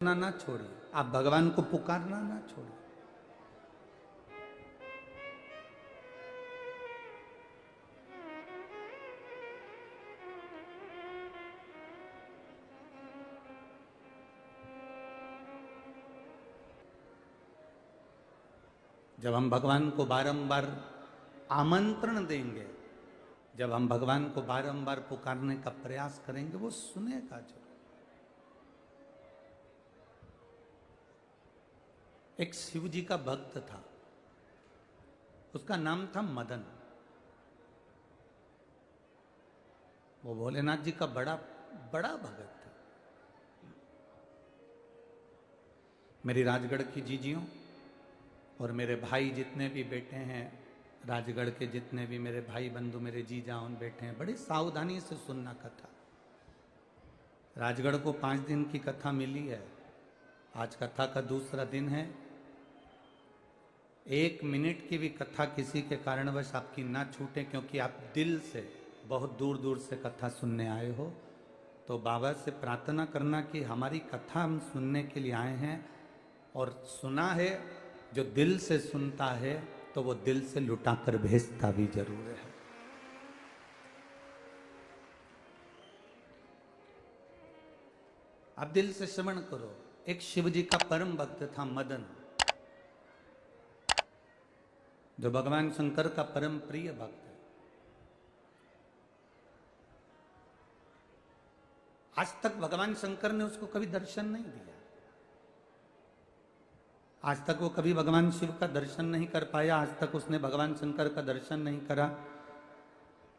ना छोड़िए, आप भगवान को पुकारना ना छोड़िए। जब हम भगवान को बारंबार आमंत्रण देंगे, जब हम भगवान को बारंबार पुकारने का प्रयास करेंगे, वो सुनेगा जरूर। एक शिव जी का भक्त था, उसका नाम था मदन। वो भोलेनाथ जी का बड़ा बड़ा भगत था। मेरी राजगढ़ की जीजियों और मेरे भाई जितने भी बेटे हैं, राजगढ़ के जितने भी मेरे भाई बंधु, मेरे जीजा उन बैठे हैं, बड़ी सावधानी से सुनना कथा। राजगढ़ को 5 दिन की कथा मिली है, आज कथा का दूसरा दिन है। 1 मिनट की भी कथा किसी के कारणवश आपकी ना छूटे, क्योंकि आप दिल से बहुत दूर दूर से कथा सुनने आए हो। तो बाबा से प्रार्थना करना कि हमारी कथा हम सुनने के लिए आए हैं, और सुना है जो दिल से सुनता है तो वो दिल से लुटा कर भेजता भी जरूर है। आप दिल से श्रवण करो। एक शिव जी का परम भक्त था मदन, जो भगवान शंकर का परम प्रिय भक्त है। आज तक भगवान शंकर ने उसको कभी दर्शन नहीं दिया। आज तक वो कभी भगवान शिव का दर्शन नहीं कर पाया। आज तक उसने भगवान शंकर का दर्शन नहीं करा।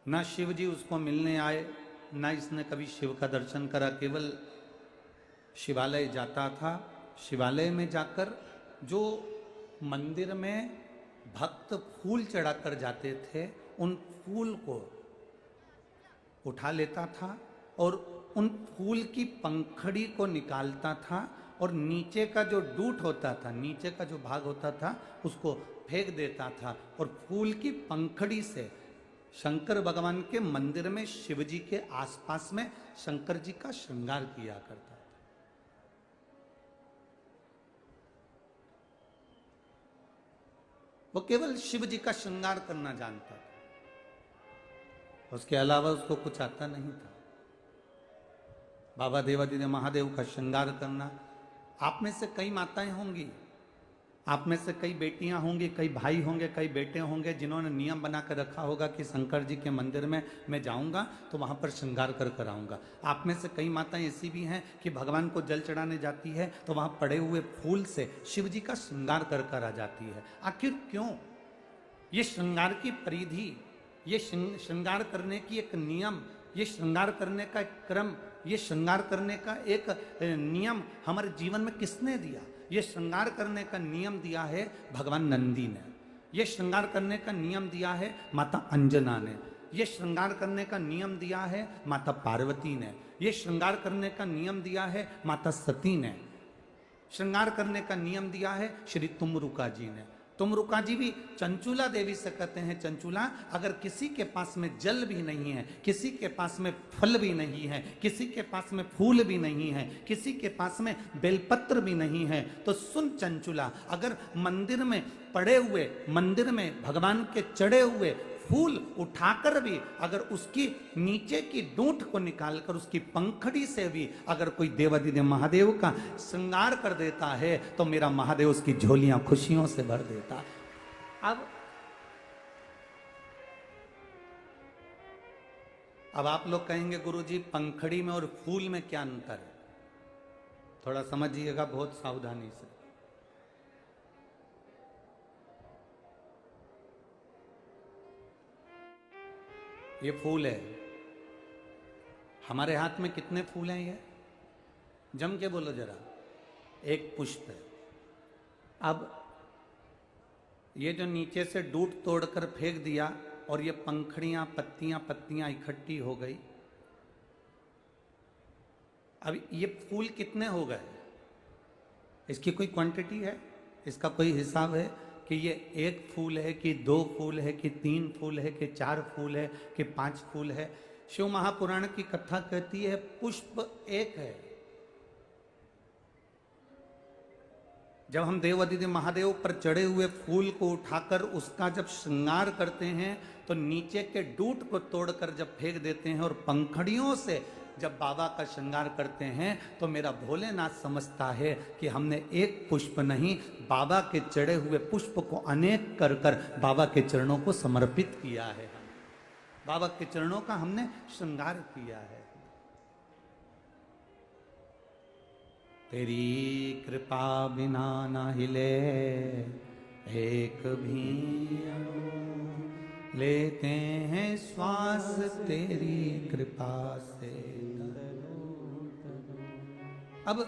ना शिव जी उसको मिलने आए, ना इसने कभी शिव का दर्शन करा। केवल शिवालय जाता था। शिवालय में जाकर जो मंदिर में भक्त फूल चढ़ाकर जाते थे, उन फूल को उठा लेता था और उन फूल की पंखड़ी को निकालता था, और नीचे का जो डूट होता था, नीचे का जो भाग होता था, उसको फेंक देता था। और फूल की पंखड़ी से शंकर भगवान के मंदिर में शिव जी के आसपास में शंकर जी का श्रृंगार किया करता था। वो केवल शिव जी का श्रृंगार करना जानता था, उसके अलावा उसको कुछ आता नहीं था। बाबा देवादिदेव महादेव का श्रृंगार करना। आप में से कई माताएं होंगी, आप में से कई बेटियां होंगी, कई भाई होंगे, कई बेटे होंगे, जिन्होंने नियम बना कर रखा होगा कि शंकर जी के मंदिर में मैं जाऊंगा तो वहां पर श्रृंगार कर कर आऊंगा। आप में से कई माताएं ऐसी भी हैं कि भगवान को जल चढ़ाने जाती है तो वहां पड़े हुए फूल से शिव जी का श्रृंगार कर कर आ जाती है। आखिर क्यों? ये श्रृंगार की परिधि, ये श्रृंगार करने की एक नियम, ये श्रृंगार करने का एक क्रम, ये श्रृंगार करने का एक नियम हमारे जीवन में किसने दिया? ये श्रृंगार करने का नियम दिया है भगवान नंदी ने। ये श्रृंगार करने का नियम दिया है माता अंजना ने। ये श्रृंगार करने का नियम दिया है माता पार्वती ने। ये श्रृंगार करने का नियम दिया है माता सती ने। श्रृंगार करने का नियम दिया है श्री तुमरुका जी ने। तुमरुका जी भी चंचुला देवी से कहते हैं, चंचुला अगर किसी के पास में जल भी नहीं है, किसी के पास में फल भी नहीं है, किसी के पास में फूल भी नहीं है, किसी के पास में बेलपत्र भी नहीं है, तो सुन चंचुला, अगर मंदिर में पड़े हुए, मंदिर में भगवान के चढ़े हुए फूल उठाकर भी अगर उसकी नीचे की डूंठ को निकालकर उसकी पंखड़ी से भी अगर कोई देवादिदेव महादेव का श्रृंगार कर देता है तो मेरा महादेव उसकी झोलियां खुशियों से भर देता है। अब आप लोग कहेंगे गुरुजी पंखड़ी में और फूल में क्या अंतर है? थोड़ा समझिएगा बहुत सावधानी से। ये फूल है, हमारे हाथ में कितने फूल हैं? ये जम के बोलो जरा। एक पुष्प है। अब ये जो नीचे से डूट तोड़कर फेंक दिया और ये पंखड़ियां, पत्तियां पत्तियां इकट्ठी हो गई। अब ये फूल कितने हो गए? इसकी कोई क्वांटिटी है? इसका कोई हिसाब है कि ये 1 फूल है कि 2 फूल है कि 3 फूल है कि 4 फूल है कि 5 फूल है? शिव महापुराण की कथा कहती है पुष्प 1 है, जब हम देवादिदेव महादेव पर चढ़े हुए फूल को उठाकर उसका जब श्रृंगार करते हैं तो नीचे के डूट को तोड़कर जब फेंक देते हैं और पंखड़ियों से जब बाबा का श्रृंगार करते हैं तो मेरा भोलेनाथ समझता है कि हमने एक पुष्प नहीं, बाबा के चढ़े हुए पुष्प को अनेक कर कर बाबा के चरणों को समर्पित किया है। बाबा के चरणों का हमने श्रृंगार किया है। तेरी कृपा बिना ना हिले एक भी अणु, लेते हैं श्वास तेरी कृपा से। अब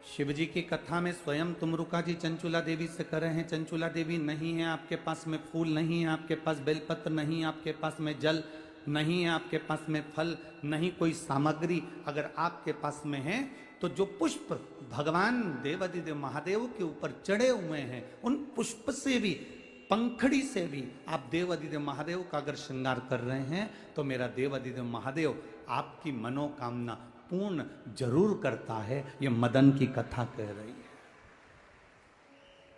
शिव जी की कथा में स्वयं तुमरुका जी चंचुला देवी से कर रहे हैं, चंचुला देवी नहीं है आपके पास में फूल, नहीं है आपके पास बेलपत्र, नहीं आपके पास में जल, नहीं है आपके पास में फल, नहीं कोई सामग्री अगर आपके पास में है तो जो पुष्प भगवान देवादिदेव महादेव के ऊपर चढ़े हुए हैं उन पुष्प से भी, पंखड़ी से भी आप देवादिदेव महादेव का अगर श्रृंगार कर रहे हैं तो मेरा देवादिदेव महादेव आपकी मनोकामना पूर्ण जरूर करता है। ये मदन की कथा कह रही है।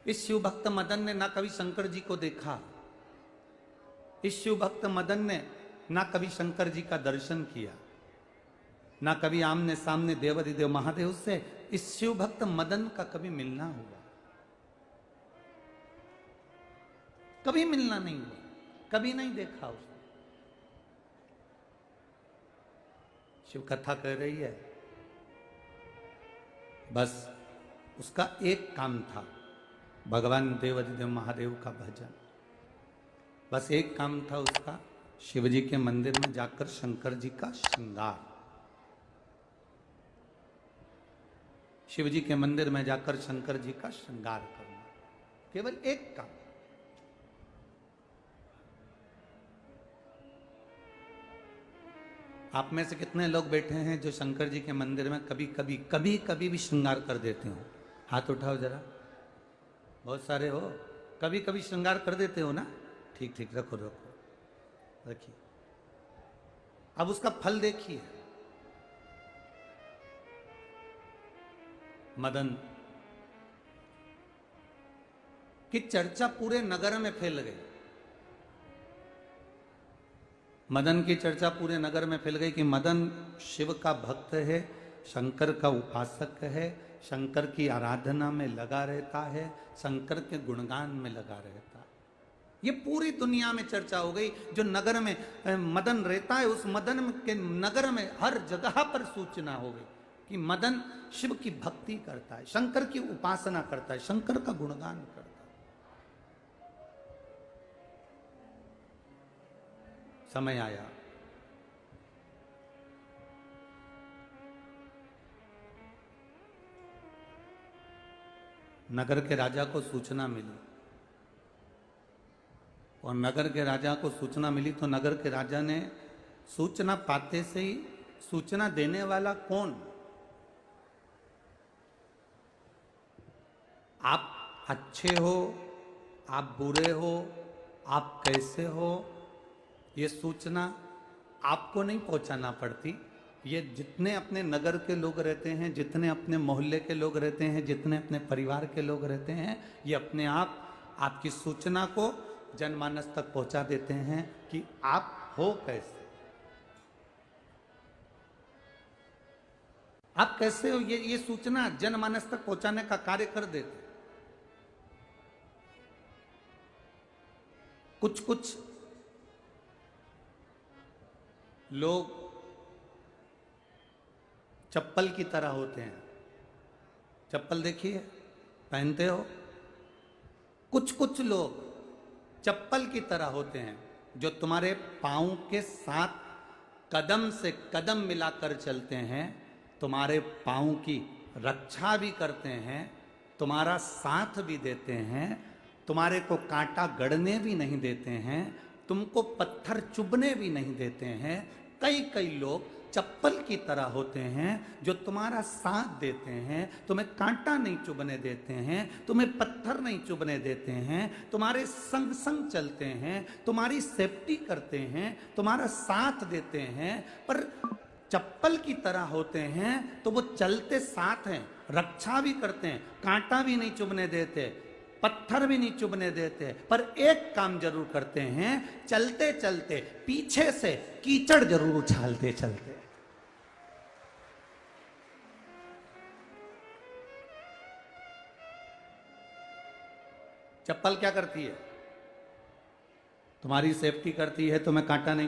इस शिव भक्त मदन ने ना कभी शंकर जी को देखा, इस शिव भक्त मदन ने ना कभी शंकर जी का दर्शन किया, ना कभी आमने सामने देवादिदेव महादेव से इस शिव भक्त मदन का कभी मिलना हुआ, कभी मिलना नहीं हुआ, कभी नहीं देखा उसने। शिव कथा कह रही है, बस उसका एक काम था, भगवान देवादिदेव महादेव का भजन। बस एक काम था उसका, शिव जी के मंदिर में जाकर शंकर जी का श्रृंगार, शिव जी के मंदिर में जाकर शंकर जी का श्रृंगार करना, केवल एक काम। आप में से कितने लोग बैठे हैं जो शंकर जी के मंदिर में कभी कभी भी श्रृंगार कर देते हो? हाथ उठाओ जरा। बहुत सारे हो, कभी कभी श्रृंगार कर देते हो ना? ठीक ठीक, रखो रखो, रखिए। अब उसका फल देखिए। मदन की चर्चा पूरे नगर में फैल गई, मदन की चर्चा पूरे नगर में फैल गई कि मदन शिव का भक्त है, शंकर का उपासक है, शंकर की आराधना में लगा रहता है, शंकर के गुणगान में लगा रहता है। ये पूरी दुनिया में चर्चा हो गई। जो नगर में मदन रहता है उस मदन के नगर में हर जगह पर सूचना हो गई कि मदन शिव की भक्ति करता है, शंकर की उपासना करता है, शंकर का गुणगान करता है। समय आया, नगर के राजा को सूचना मिली, और नगर के राजा को सूचना मिली तो नगर के राजा ने सूचना पाते से ही, सूचना देने वाला कौन, आप अच्छे हो, आप बुरे हो, आप कैसे हो, ये सूचना आपको नहीं पहुंचाना पड़ती। ये जितने अपने नगर के लोग रहते हैं, जितने अपने मोहल्ले के लोग रहते हैं, जितने अपने परिवार के लोग रहते हैं, ये अपने आप आपकी सूचना को जनमानस तक पहुंचा देते हैं कि आप हो कैसे, आप कैसे हो, ये सूचना जनमानस तक पहुंचाने का कार्य कर देते। कुछ कुछ लोग चप्पल की तरह होते हैं, चप्पल देखिए पहनते हो, कुछ कुछ लोग चप्पल की तरह होते हैं जो तुम्हारे पांव के साथ कदम से कदम मिलाकर चलते हैं, तुम्हारे पांव की रक्षा भी करते हैं, तुम्हारा साथ भी देते हैं, तुम्हारे को कांटा गड़ने भी नहीं देते हैं, तुमको पत्थर चुभने भी नहीं देते हैं। कई कई लोग चप्पल की तरह होते हैं जो तुम्हारा साथ देते हैं, तुम्हें कांटा नहीं चुभने देते हैं, तुम्हें पत्थर नहीं चुभने देते हैं, तुम्हारे संग संग चलते हैं, तुम्हारी सेफ्टी करते हैं, तुम्हारा साथ देते हैं। पर चप्पल की तरह होते हैं तो वो चलते साथ हैं, रक्षा भी करते हैं, कांटा भी नहीं चुभने देते, पत्थर भी नहीं चुभने देते, पर एक काम जरूर करते हैं, चलते चलते पीछे से कीचड़ जरूर उछालते चलते। चप्पल क्या करती है? तुम्हारी सेफ्टी करती है, तुम्हें कांटा नहीं